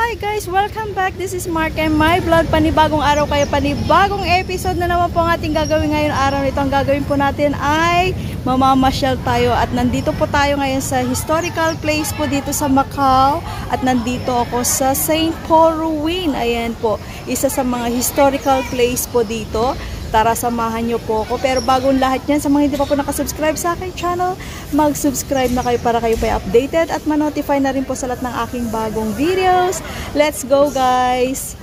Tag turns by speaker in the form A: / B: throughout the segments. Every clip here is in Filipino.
A: Hi guys! Welcome back! This is Mark and my vlog. Panibagong araw kayo, panibagong episode na naman po ang ating gagawin ngayon araw nito. Ang gagawin po natin ay mamamasyal tayo at nandito po tayo ngayon sa historical place po dito sa Macau at nandito ako sa St. Paul Ruin. Ayan po, isa sa mga historical place po dito. Tara, samahan nyo po ako. Pero bagong lahat yan, sa mga hindi pa po nakasubscribe sa aking channel, mag-subscribe na kayo para kayo pa updated at ma-notify na rin po sa lahat ng aking bagong videos. Let's go guys!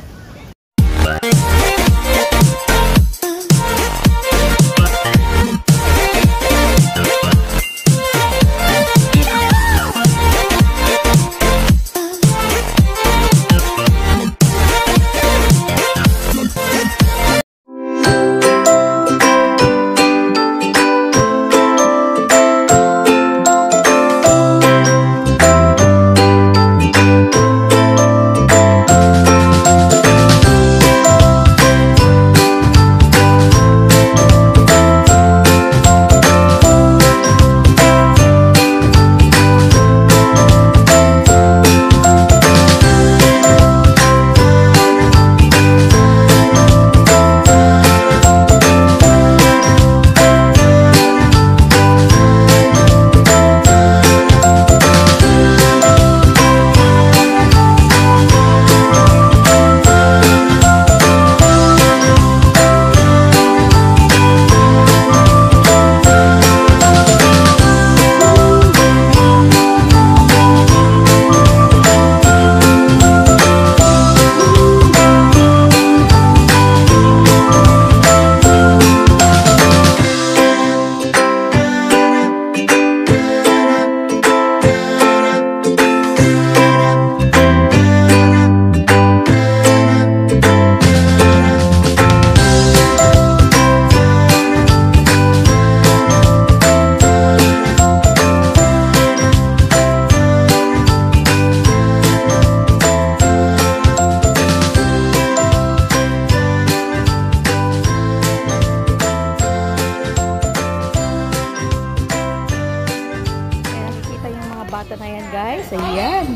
A: Bata na yan guys, ayan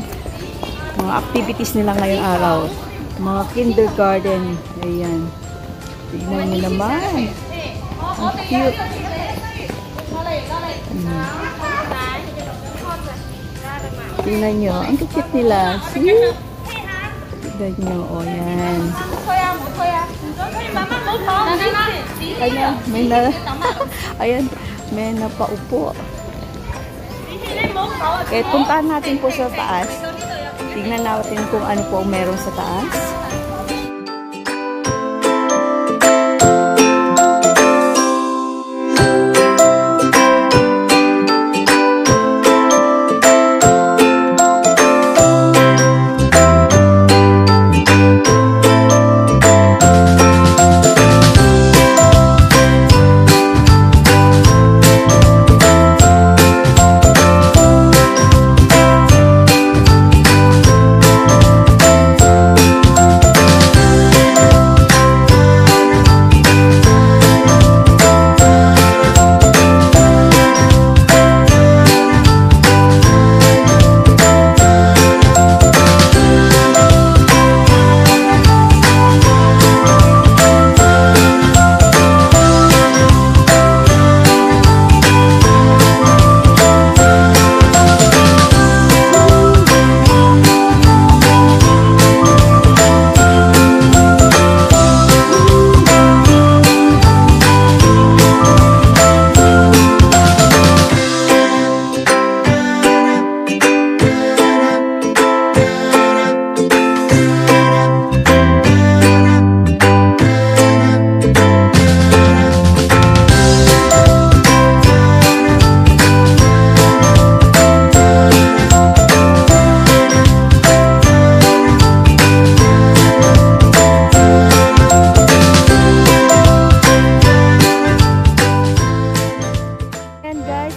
A: mga activities nila ngayong araw, mga kindergarten, ayan tignan nyo naman ang cute. Tignan nyo, ang cute nila, see? Tignan nyo, o yan ayan, may na ayan, may napaupo. Okay, puntahan natin po sa taas. Tignan natin kung ano po meron sa taas.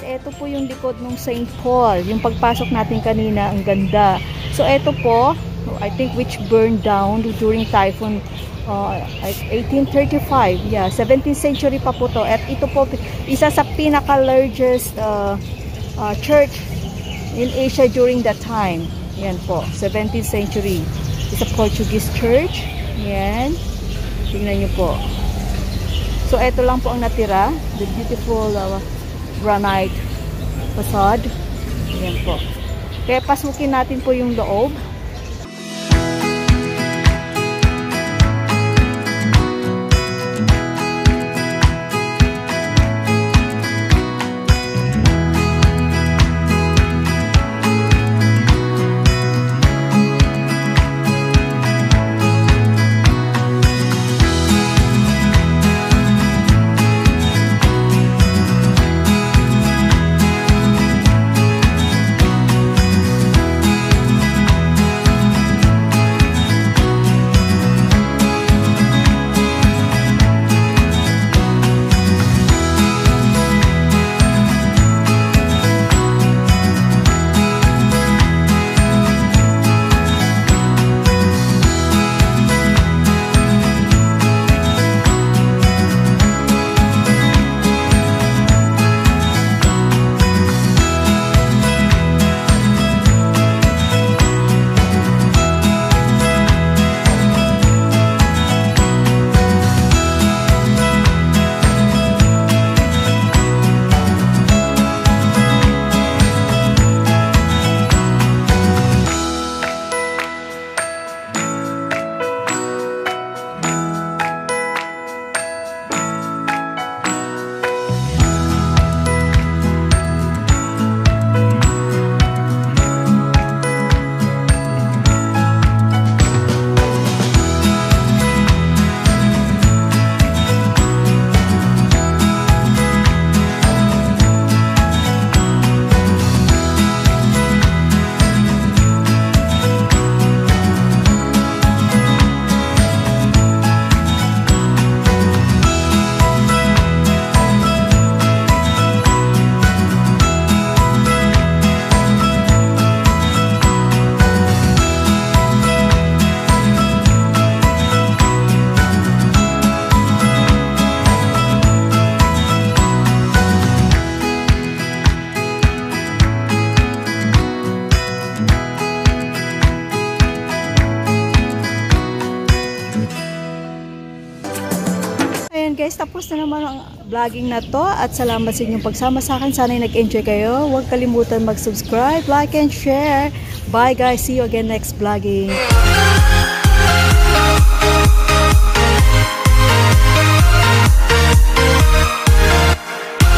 A: Ito po yung likod ng St. Paul. Yung pagpasok natin kanina, ang ganda. So, ito po, I think which burned down during typhoon 1835. Yeah, 17th century pa po to. At ito po, isa sa pinaka-largest church in Asia during that time. Yan po, 17th century. It's a Portuguese church. Ayan. Tingnan nyo po. So, ito lang po ang natira. The beautiful granite facade. Ayan po. Kaya pasukin natin po yung loob. Ayan guys, tapos na naman ang vlogging na to at salamat sa inyong pagsama sa akin. Sana'y nag-enjoy kayo. Huwag kalimutan mag-subscribe, like, and share. Bye guys, see you again next vlogging.